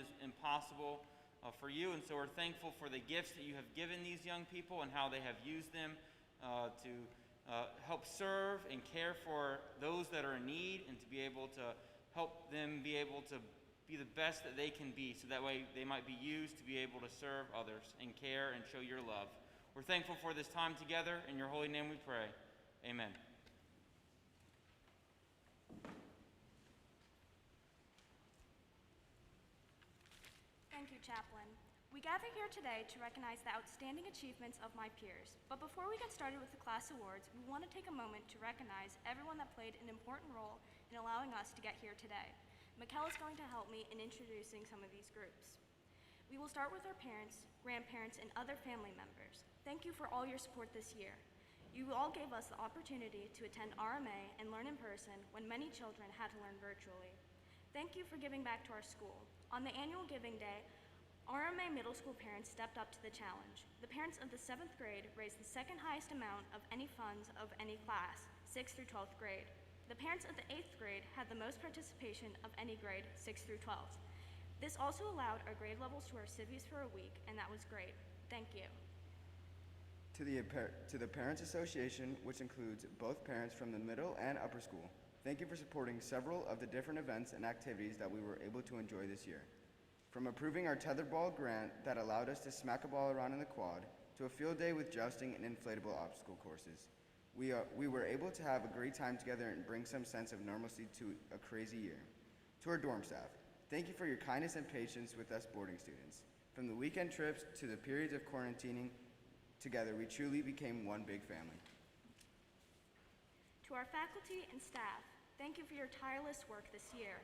is impossible for you. And so we're thankful for the gifts that you have given these young people and how they have used them to help serve and care for those that are in need, and to be able to help them be able to be the best that they can be, so that way they might be used to be able to serve others and care and show your love. We're thankful for this time together. In your holy name we pray. Amen. Thank you, Chaplain. We gather here today to recognize the outstanding achievements of my peers. But before we get started with the class awards, we want to take a moment to recognize everyone that played an important role in allowing us to get here today. Mikkel is going to help me in introducing some of these groups. We will start with our parents, grandparents, and other family members. Thank you for all your support this year. You all gave us the opportunity to attend RMA and learn in person when many children had to learn virtually. Thank you for giving back to our school. On the annual Giving Day, RMA middle school parents stepped up to the challenge. The parents of the 7th grade raised the second highest amount of any funds of any class, 6th through 12th grade. The parents of the 8th grade had the most participation of any grade, 6th through 12th. This also allowed our grade levels to wear civvies for a week, and that was great. Thank you. To the Parents Association, which includes both parents from the middle and upper school, thank you for supporting several of the different events and activities that we were able to enjoy this year. From approving our tetherball grant that allowed us to smack a ball around in the quad, to a field day with jousting and inflatable obstacle courses. We were able to have a great time together and bring some sense of normalcy to a crazy year. To our dorm staff, thank you for your kindness and patience with us boarding students. From the weekend trips to the periods of quarantining together, we truly became one big family. To our faculty and staff, thank you for your tireless work this year.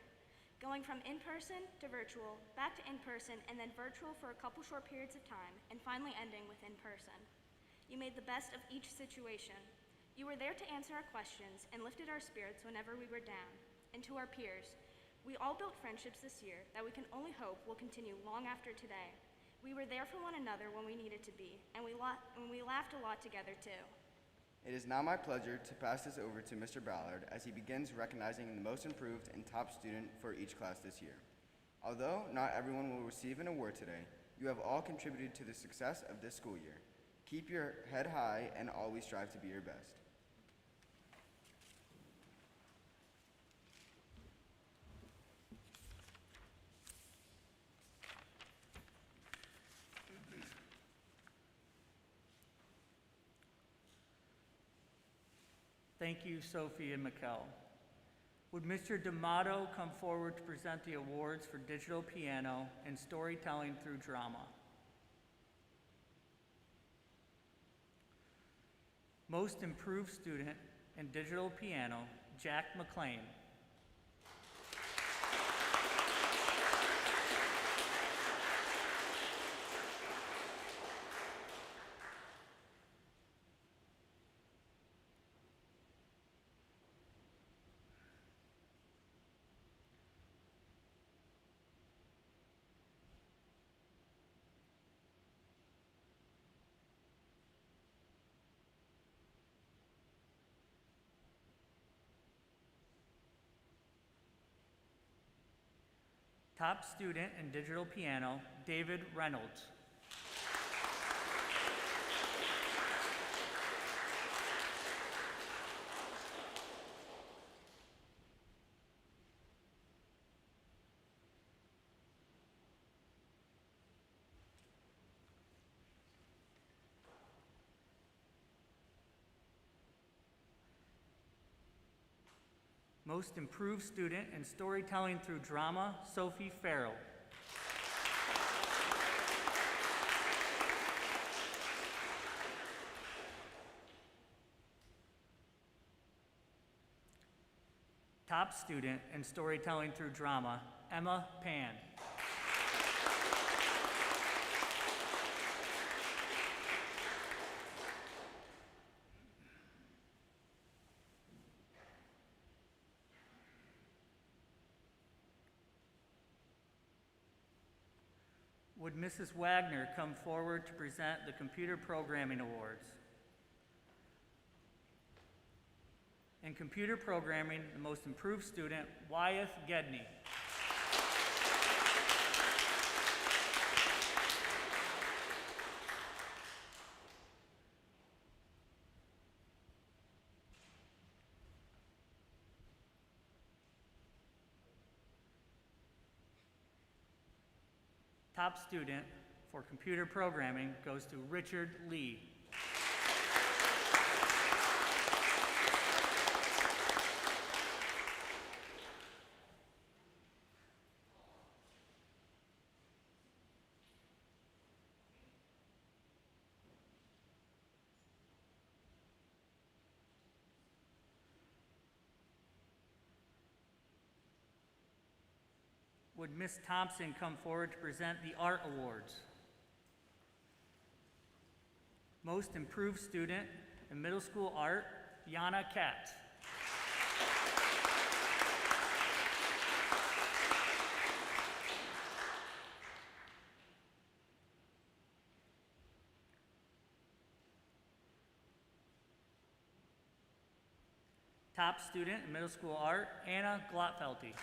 Going from in-person to virtual, back to in-person, and then virtual for a couple short periods of time, and finally ending with in-person. You made the best of each situation. You were there to answer our questions and lifted our spirits whenever we were down. And to our peers, we all built friendships this year that we can only hope will continue long after today. We were there for one another when we needed to be, and we laughed a lot together too. It is now my pleasure to pass this over to Mr. Ballard as he begins recognizing the most improved and top student for each class this year. Although not everyone will receive an award today, you have all contributed to the success of this school year. Keep your head high and always strive to be your best. Thank you, Sophie and McLean. Would Mr. D'Amato come forward to present the awards for digital piano and storytelling through drama? Most improved student in digital piano, Jack McLean. Top student in digital piano, David Reynolds. Most improved student in storytelling through drama, Sophie Farrell. Top student in storytelling through drama, Emma Pan. Would Mrs. Wagner come forward to present the Computer Programming Awards? In computer programming, the most improved student, Wyeth Gedney. top student for computer programming goes to Richard Lee. Would Miss Thompson come forward to present the Art Awards? Most Improved Student in Middle School Art, Yana Katz. Top Student in Middle School Art, Anna Glotfelty.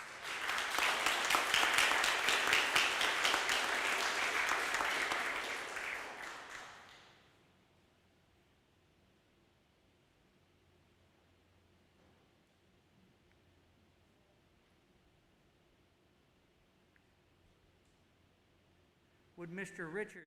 Would Mr. Richard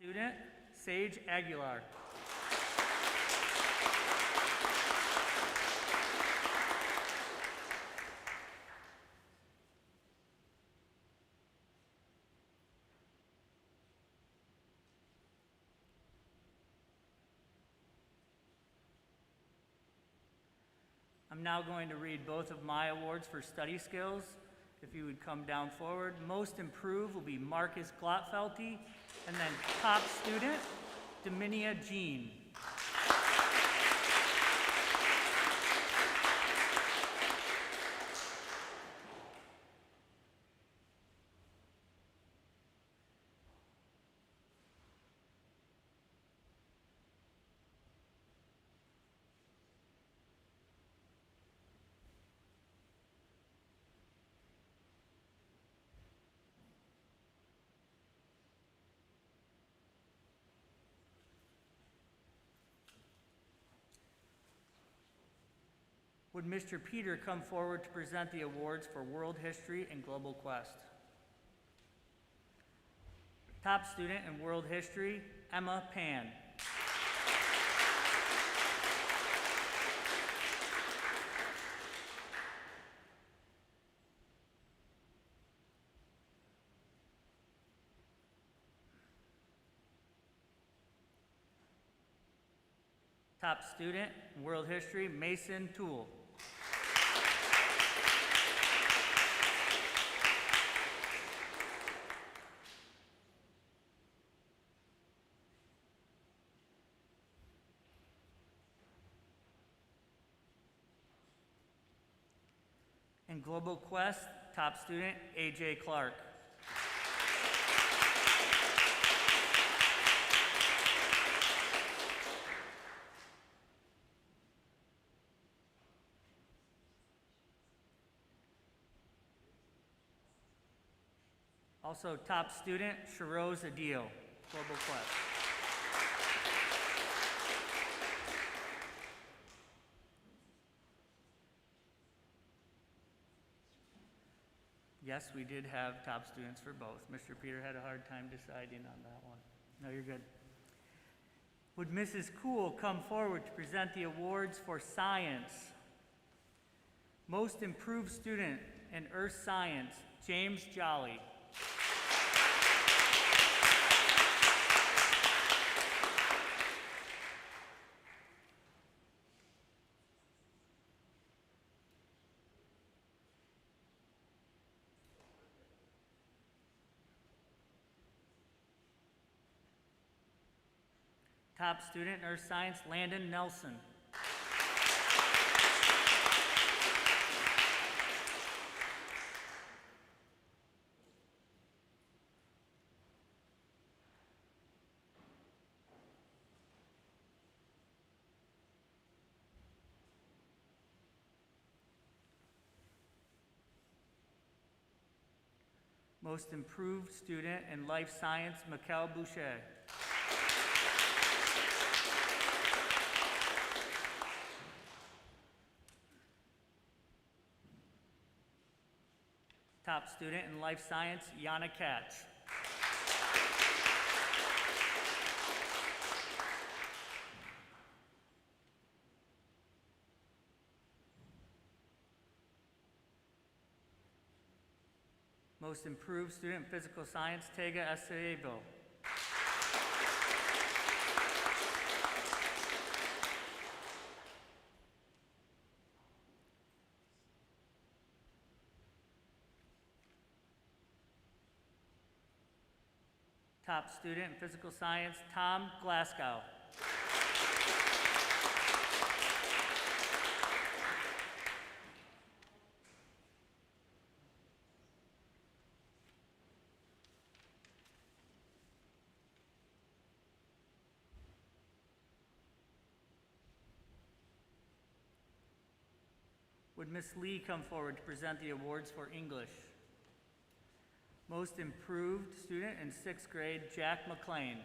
Student, Sage Aguilar. I'm now going to read both of my awards for study skills. If you would come down forward. Most Improved will be Marcus Glotfelty, and then Top Student, Dominia Jean. Would Mr. Peter come forward to present the awards for World History and Global Quest? Top Student in World History, Emma Pan. Top Student in World History, Mason Toole. In Global Quest, top student, A.J. Clark. Also top student, Shiroz Adil, Global Quest. Yes, we did have top students for both. Mr. Peter had a hard time deciding on that one. No, you're good. Would Mrs. Cool come forward to present the awards for science? Most Improved Student in Earth Science, James Jolly. Top student in Earth Science, Landon Nelson. Most improved student in life science, Mikkel Boucher. Top student in life science, Yana Katz. Most improved student in physical science, Tega Acevedo. Top student in physical science, Tom Glasgow. Would Ms. Lee come forward to present the awards for English? Most improved student in 6th grade, Jack McLean.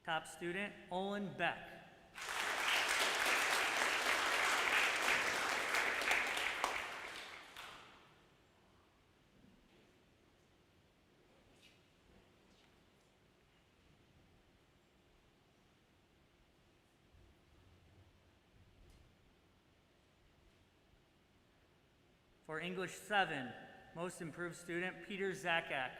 Top student, Olin Beck. For English 7, most improved student, Peter Zakak.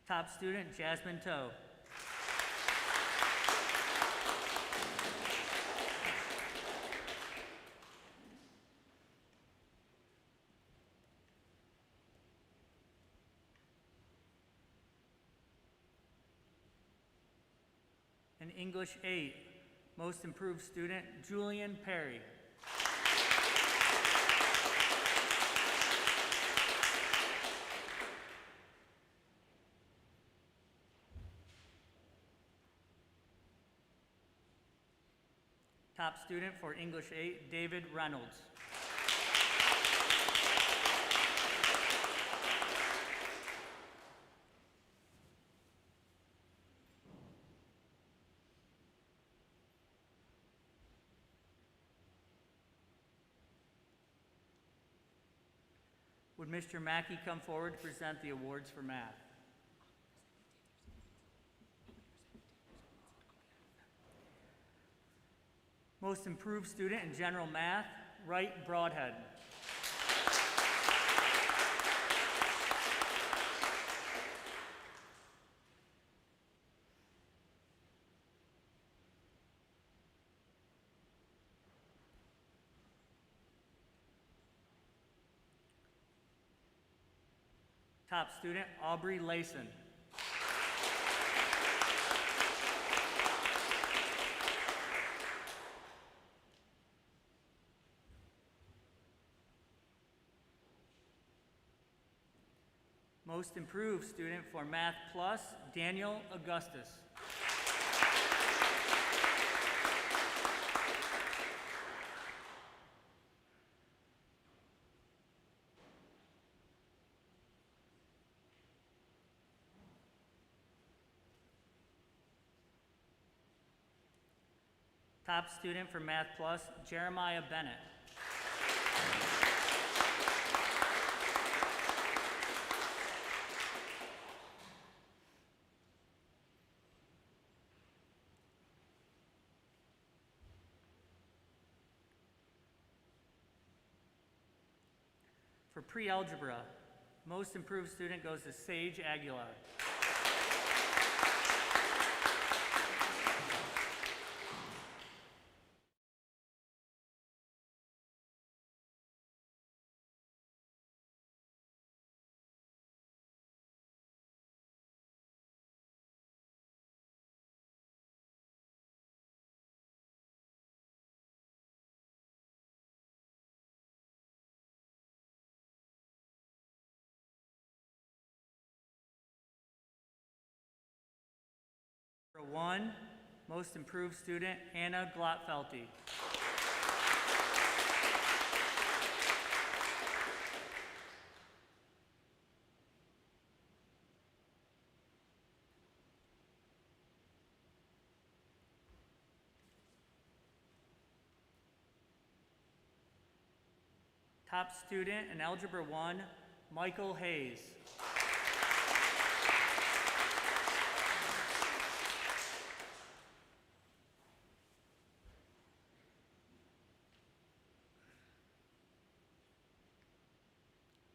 Top student, Jasmine Toe. In English 8, most improved student, Julian Perry. Top student for English 8, David Reynolds. Would Mr. Mackey come forward to present the awards for math? Most improved student in general math, Wright Broadhead. Top student, Aubrey Layson. Most improved student for Math Plus, Daniel Augustus. Top student for Math Plus, Jeremiah Bennett. For pre-algebra, most improved student goes to Sage Aguilar. 1, most improved student, Hannah Glotfelty. Top student in Algebra 1, Michael Hayes.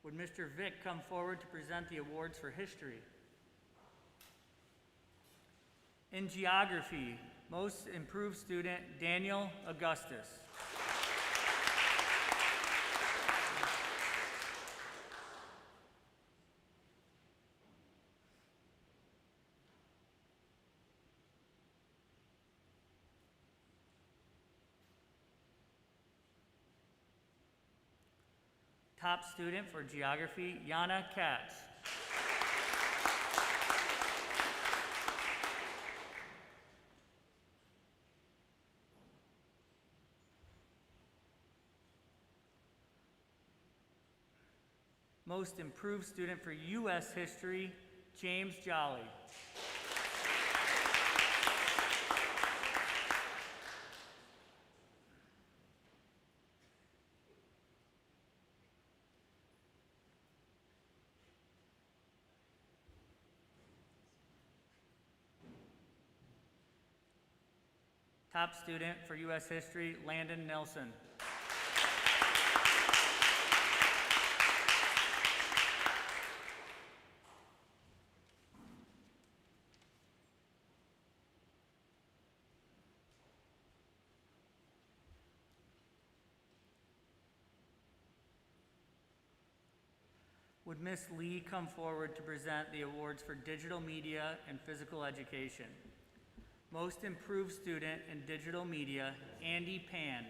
Would Mr. Vick come forward to present the awards for history? In geography, most improved student, Daniel Augustus. Top student for geography, Yana Katz. Most improved student for U.S. history, James Jolly. Top student for U.S. history, Landon Nelson. Would Ms. Lee come forward to present the awards for digital media and physical education? Most improved student in digital media, Andy Pan.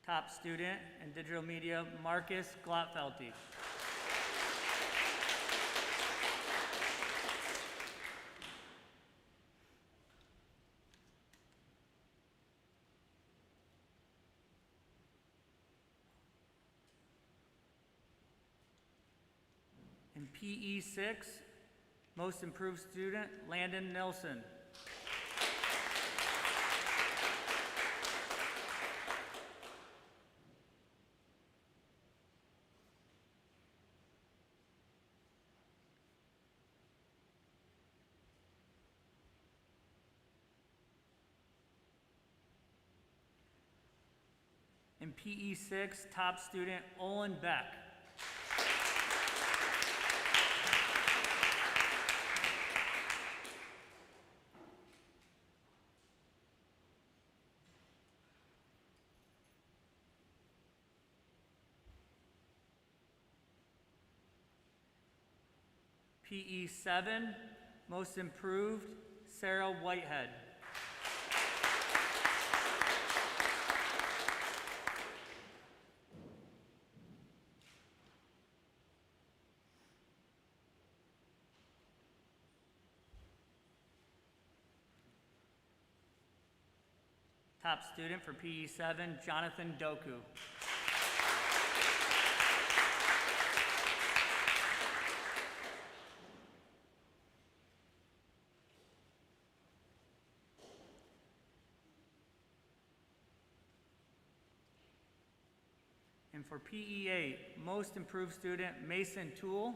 Top student in digital media, Marcus Glotfelty. In PE 6, most improved student, Landon Nelson. In PE 6, top student, Olin Beck. PE 7, most improved, Sarah Whitehead. Top student for PE 7, Jonathan Doku. And for PE 8, most improved student, Mason Toole.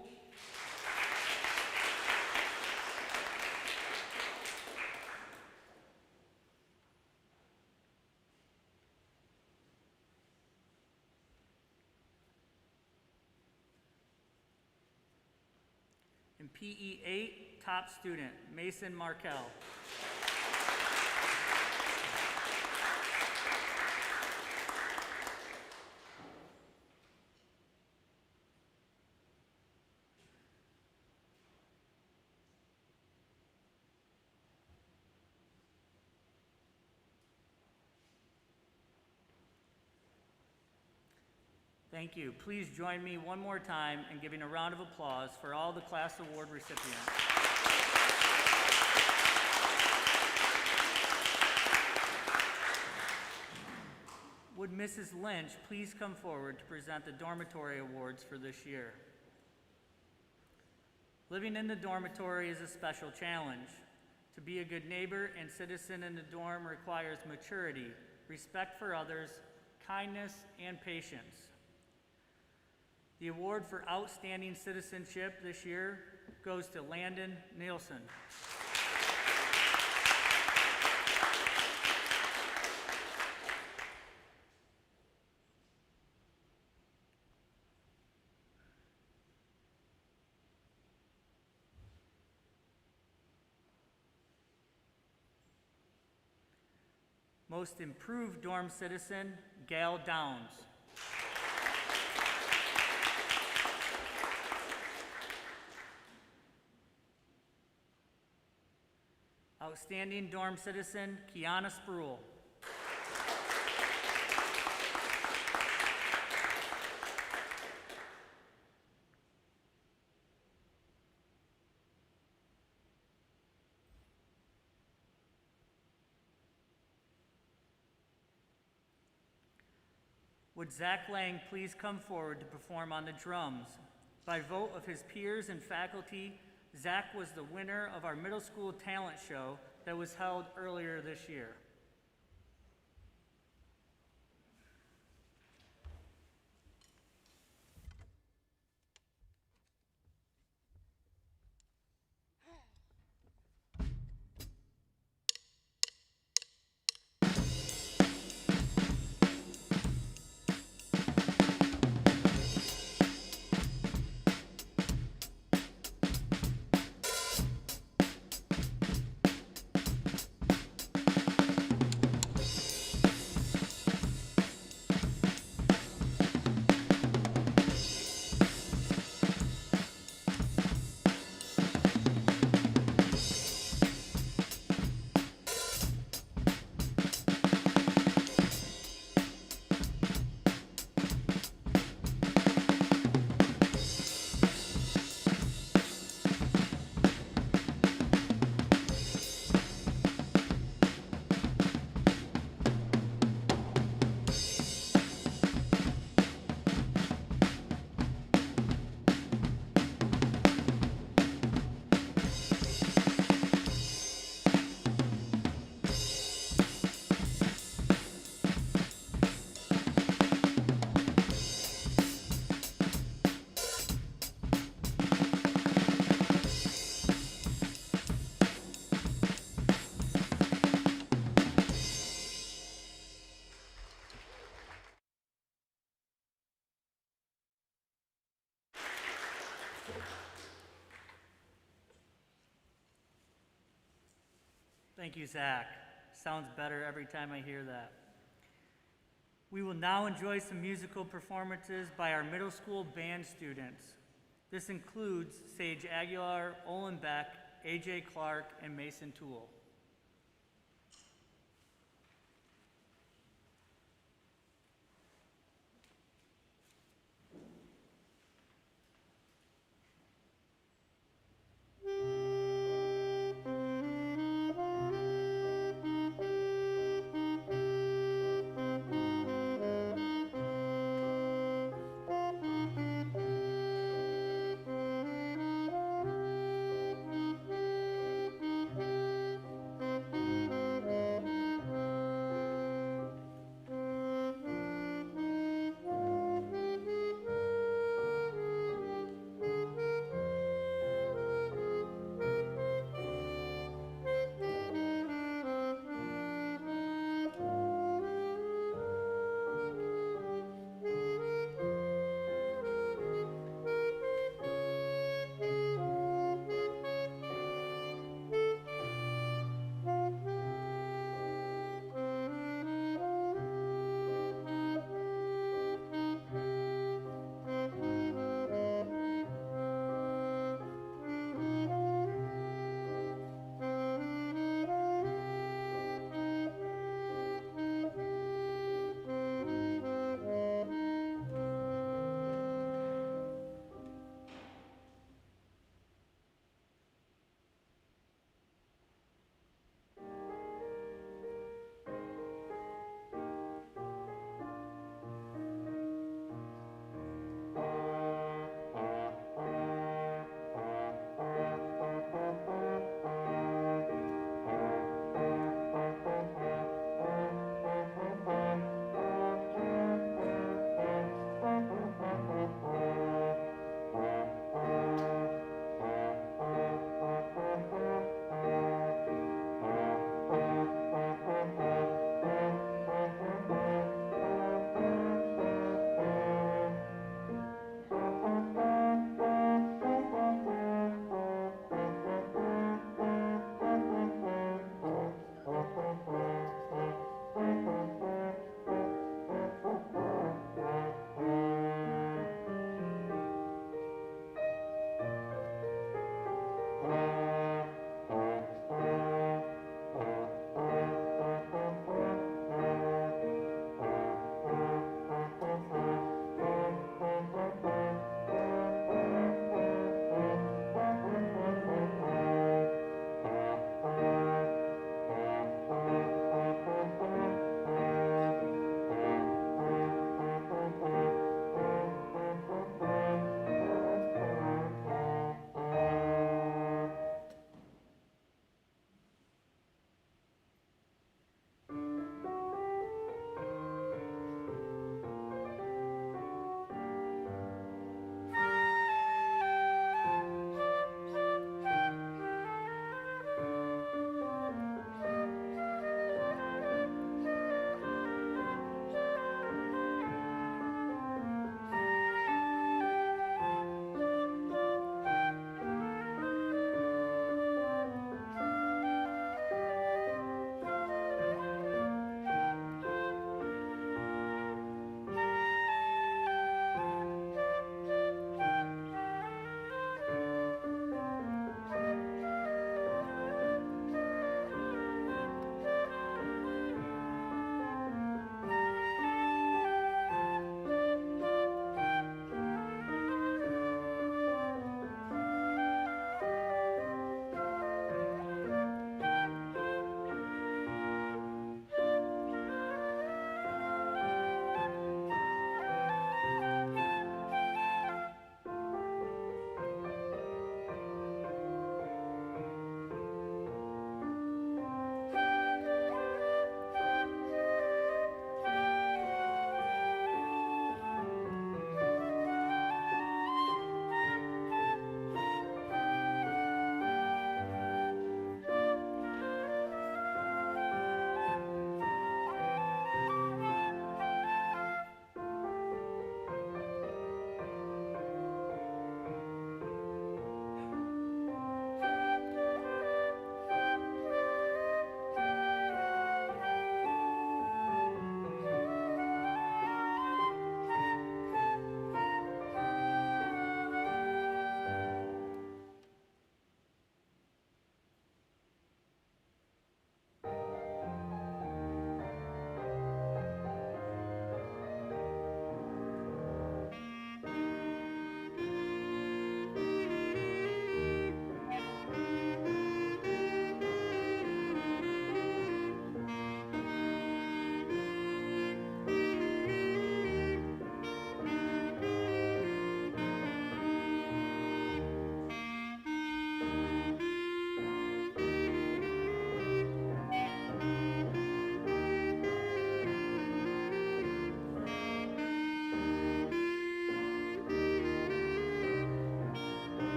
In PE 8, top student, Mason Markell. Thank you. Please join me one more time in giving a round of applause for all the class award recipients. Would Mrs. Lynch please come forward to present the dormitory awards for this year? Living in the dormitory is a special challenge. To be a good neighbor and citizen in the dorm requires maturity, respect for others, kindness, and patience. The award for outstanding citizenship this year goes to Landon Nielsen. Most improved dorm citizen, Gal Downs. Outstanding dorm citizen, Kiana Spruill. Would Zach Lang please come forward to perform on the drums? By vote of his peers and faculty, Zach was the winner of our middle school talent show that was held earlier this year. Thank you, Zach. Sounds better every time I hear that. We will now enjoy some musical performances by our middle school band students. This includes Sage Aguilar, Olin Beck, AJ Clark, and Mason Toole.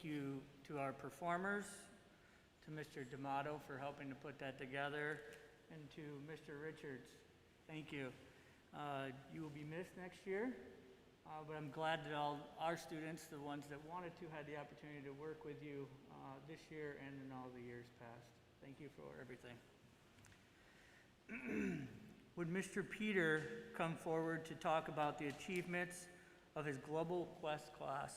Thank you to our performers, to Mr. D'Amato for helping to put that together, and to Mr. Richards. Thank you. You will be missed next year, but I'm glad that all our students, the ones that wanted to, had the opportunity to work with you this year and in all the years past. Thank you for everything. Would Mr. Peter come forward to talk about the achievements of his Global Quest class?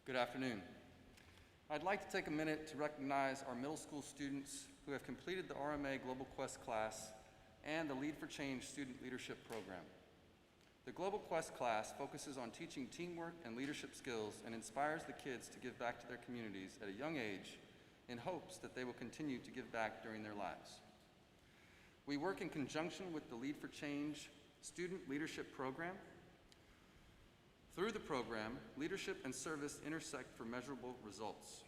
Good afternoon. I'd like to take a minute to recognize our middle school students who have completed the RMA Global Quest class and the Lead for Change student leadership program. The Global Quest class focuses on teaching teamwork and leadership skills and inspires the kids to give back to their communities at a young age in hopes that they will continue to give back during their lives. We work in conjunction with the Lead for Change student leadership program. Through the program, leadership and service intersect for measurable results.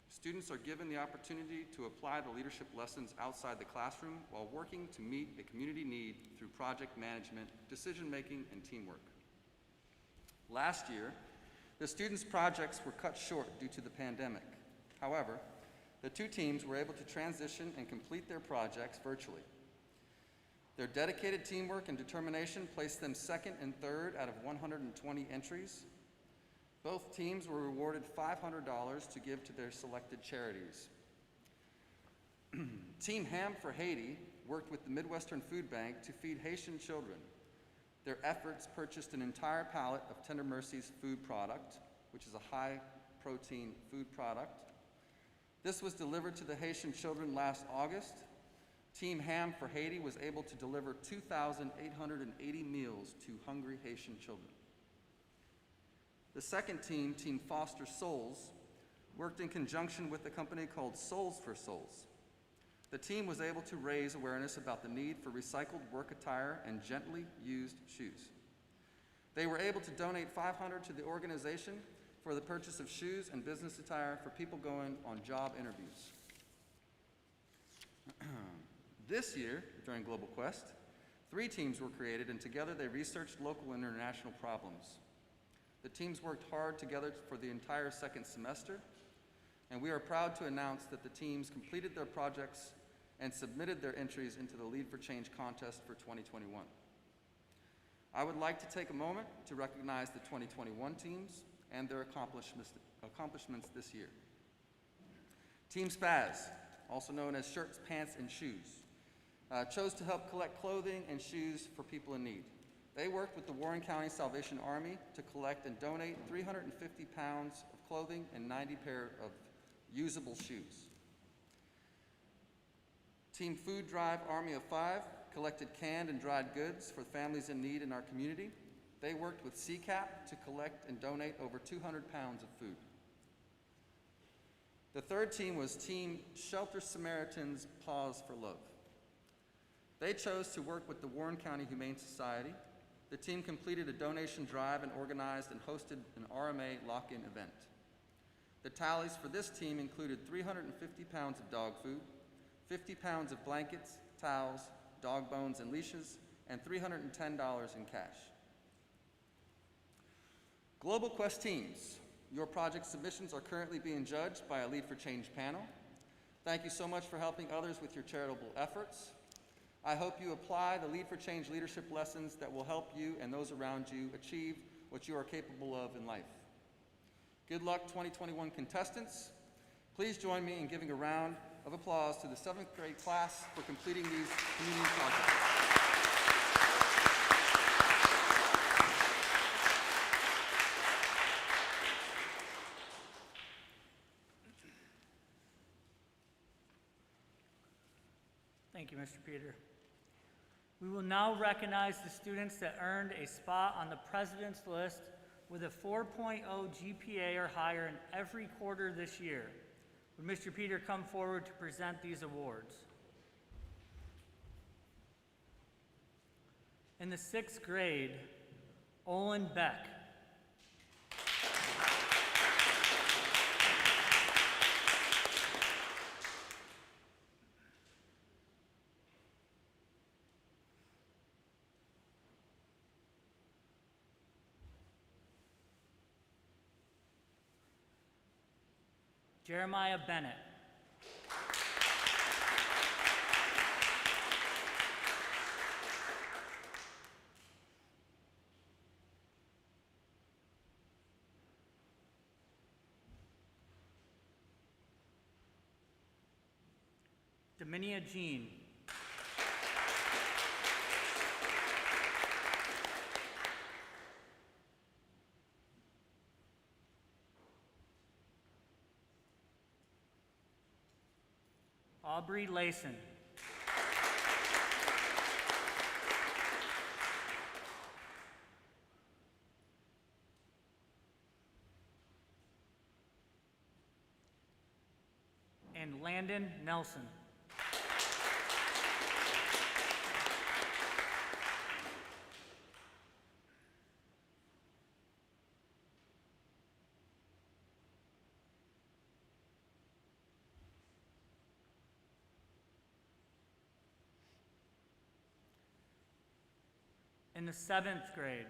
Students are given the opportunity to apply the leadership lessons outside the classroom while working to meet a community need through project management, decision-making, and teamwork. Last year, the students' projects were cut short due to the pandemic. However, the two teams were able to transition and complete their projects virtually. Their dedicated teamwork and determination placed them second and third out of 120 entries. Both teams were rewarded $500 to give to their selected charities. Team Ham for Haiti worked with the Midwestern Food Bank to feed Haitian children. Their efforts purchased an entire pallet of Tender Mercies food product, which is a high-protein food product. This was delivered to the Haitian children last August. Team Ham for Haiti was able to deliver 2,880 meals to hungry Haitian children. The second team, Team Foster Souls, worked in conjunction with a company called Souls for Souls. The team was able to raise awareness about the need for recycled work attire and gently used shoes. They were able to donate $500 to the organization for the purchase of shoes and business attire for people going on job interviews. This year, during Global Quest, 3 teams were created, and together they researched local and international problems. The teams worked hard together for the entire second semester, and we are proud to announce that the teams completed their projects and submitted their entries into the Lead for Change contest for 2021. I would like to take a moment to recognize the 2021 teams and their accomplishments this year. Team Spaz, also known as Shirts, Pants, and Shoes, chose to help collect clothing and shoes for people in need. They worked with the Warren County Salvation Army to collect and donate 350 pounds of clothing and 90 pair of usable shoes. Team Food Drive Army of 5 collected canned and dried goods for families in need in our community. They worked with CCAP to collect and donate over 200 pounds of food. The third team was Team Shelter Samaritans Pause for Love. They chose to work with the Warren County Humane Society. The team completed a donation drive and organized and hosted an RMA lock-in event. The tallies for this team included 350 pounds of dog food, 50 pounds of blankets, towels, dog bones and leashes, and $310 in cash. Global Quest teams, your project submissions are currently being judged by a Lead for Change panel. Thank you so much for helping others with your charitable efforts. I hope you apply the Lead for Change leadership lessons that will help you and those around you achieve what you are capable of in life. Good luck, 2021 contestants. Please join me in giving a round of applause to the 7th grade class for completing these community projects. Thank you, Mr. Peter. We will now recognize the students that earned a spot on the President's List with a 4.0 GPA or higher in every quarter this year. Would Mr. Peter come forward to present these awards? In the 6th grade, Olin Beck. Jeremiah Bennett. Dominia Jean. Aubrey Layson. And Landon Nelson. In the 7th grade,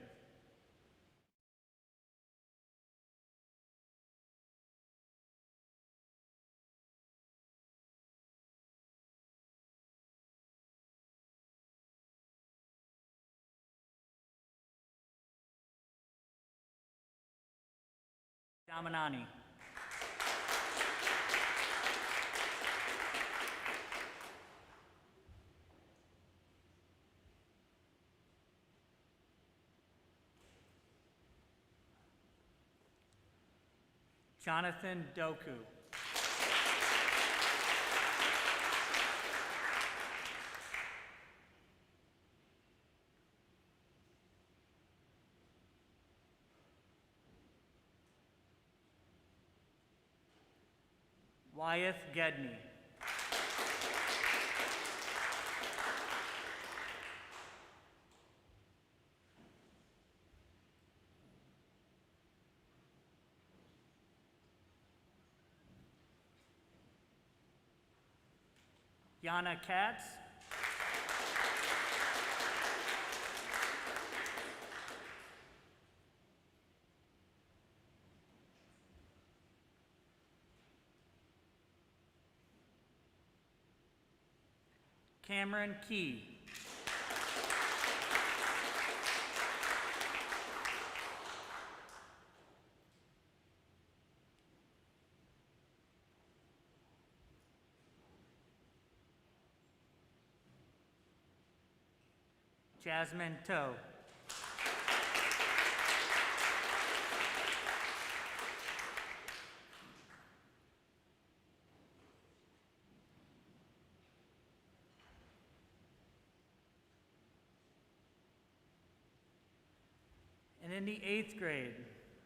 Damanani. Jonathan Doku. Wyeth Gedney. Yana Katz. Cameron Key. Jasmine Toe. And in the 8th grade,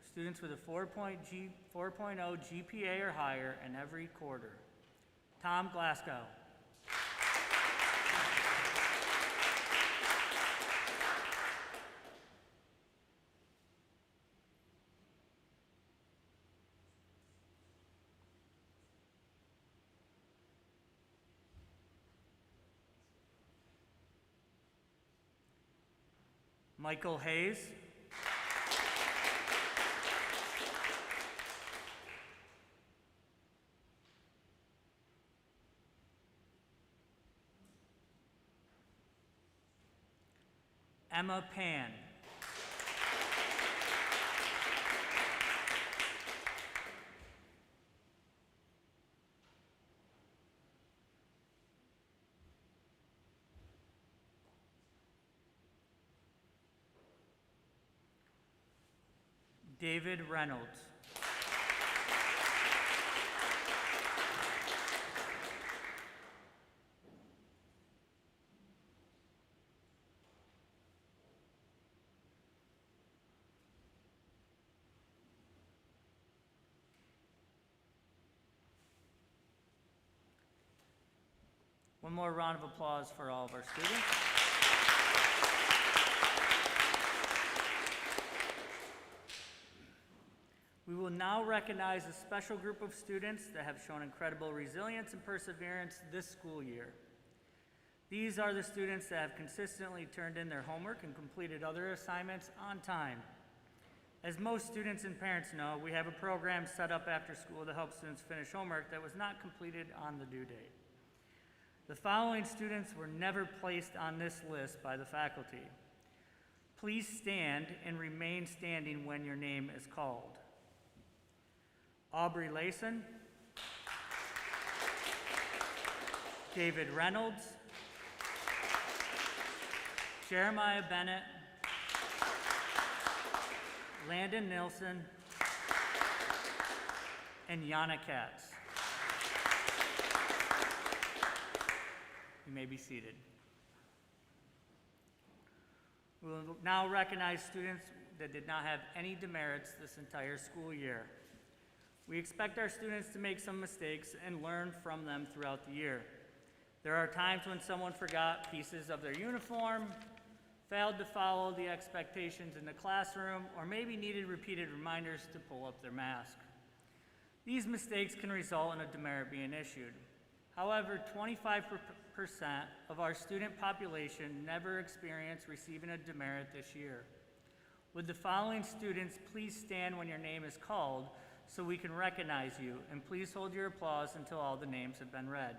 students with a 4.0 GPA or higher in every quarter. Tom Glasgow. Michael Hayes. Emma Pan. David Reynolds. One more round of applause for all of our students. We will now recognize a special group of students that have shown incredible resilience and perseverance this school year. These are the students that have consistently turned in their homework and completed other assignments on time. As most students and parents know, we have a program set up after school to help students finish homework that was not completed on the due date. The following students were never placed on this list by the faculty. Please stand and remain standing when your name is called. Aubrey Layson, David Reynolds, Jeremiah Bennett, Landon Nilsson, and Yana Katz. You may be seated. We will now recognize students that did not have any demerits this entire school year. We expect our students to make some mistakes and learn from them throughout the year. There are times when someone forgot pieces of their uniform, failed to follow the expectations in the classroom, or maybe needed repeated reminders to pull up their mask. These mistakes can result in a demerit being issued. However, 25% of our student population never experienced receiving a demerit this year. Would the following students please stand when your name is called so we can recognize you, and please hold your applause until all the names have been read.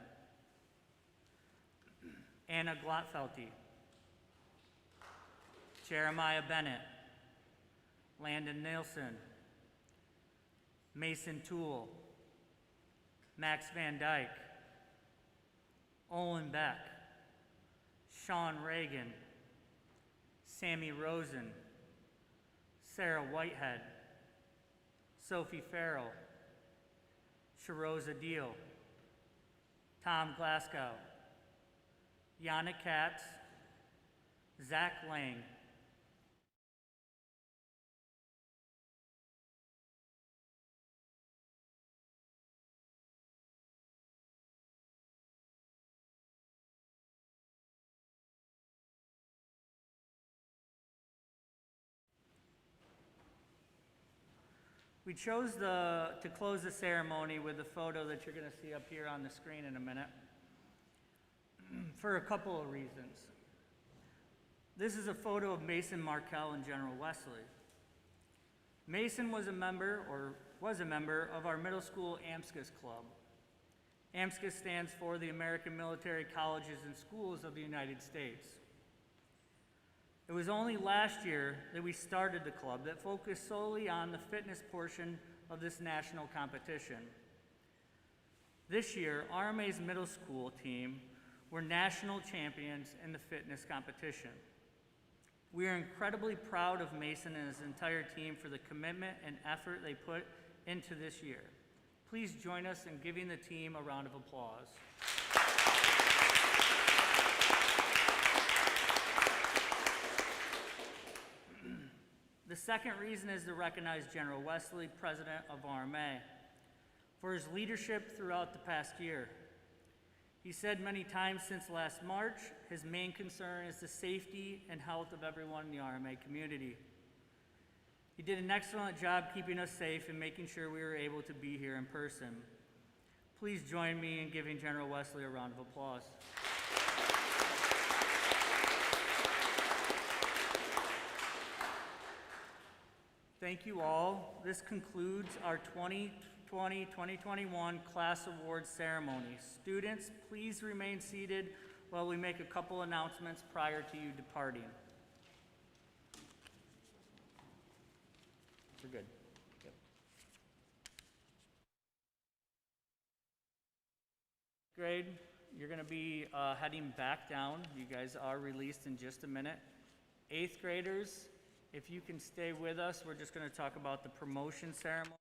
Anna Glotfelty, Jeremiah Bennett, Landon Nilsson, Mason Toole, Max Van Dyke, Olin Beck, Sean Reagan, Sammy Rosen, Sarah Whitehead, Sophie Farrell, Sharoza Deal, Tom Glasgow, Yana Katz, Zach Lang. We chose to close the ceremony with the photo that you're going to see up here on the screen in a minute for a couple of reasons. This is a photo of Mason Markell and General Wesley. Mason was a member of our middle school AMSCUS club. AMSCUS stands for the American Military Colleges and Schools of the United States. It was only last year that we started the club that focused solely on the fitness portion of this national competition. This year, RMA's middle school team were national champions in the fitness competition. We are incredibly proud of Mason and his entire team for the commitment and effort they put into this year. Please join us in giving the team a round of applause. The second reason is to recognize General Wesley, President of RMA, for his leadership throughout the past year. He said many times since last March, his main concern is the safety and health of everyone in the RMA community. He did an excellent job keeping us safe and making sure we were able to be here in person. Please join me in giving General Wesley a round of applause. Thank you all. This concludes our 2020-2021 Class Awards ceremony. Students, please remain seated while we make a couple announcements prior to you departing. We're good. Yep. Grade, you're going to be heading back down. You guys are released in just a minute. 8th graders, if you can stay with us, we're just going to talk about the promotion ceremony.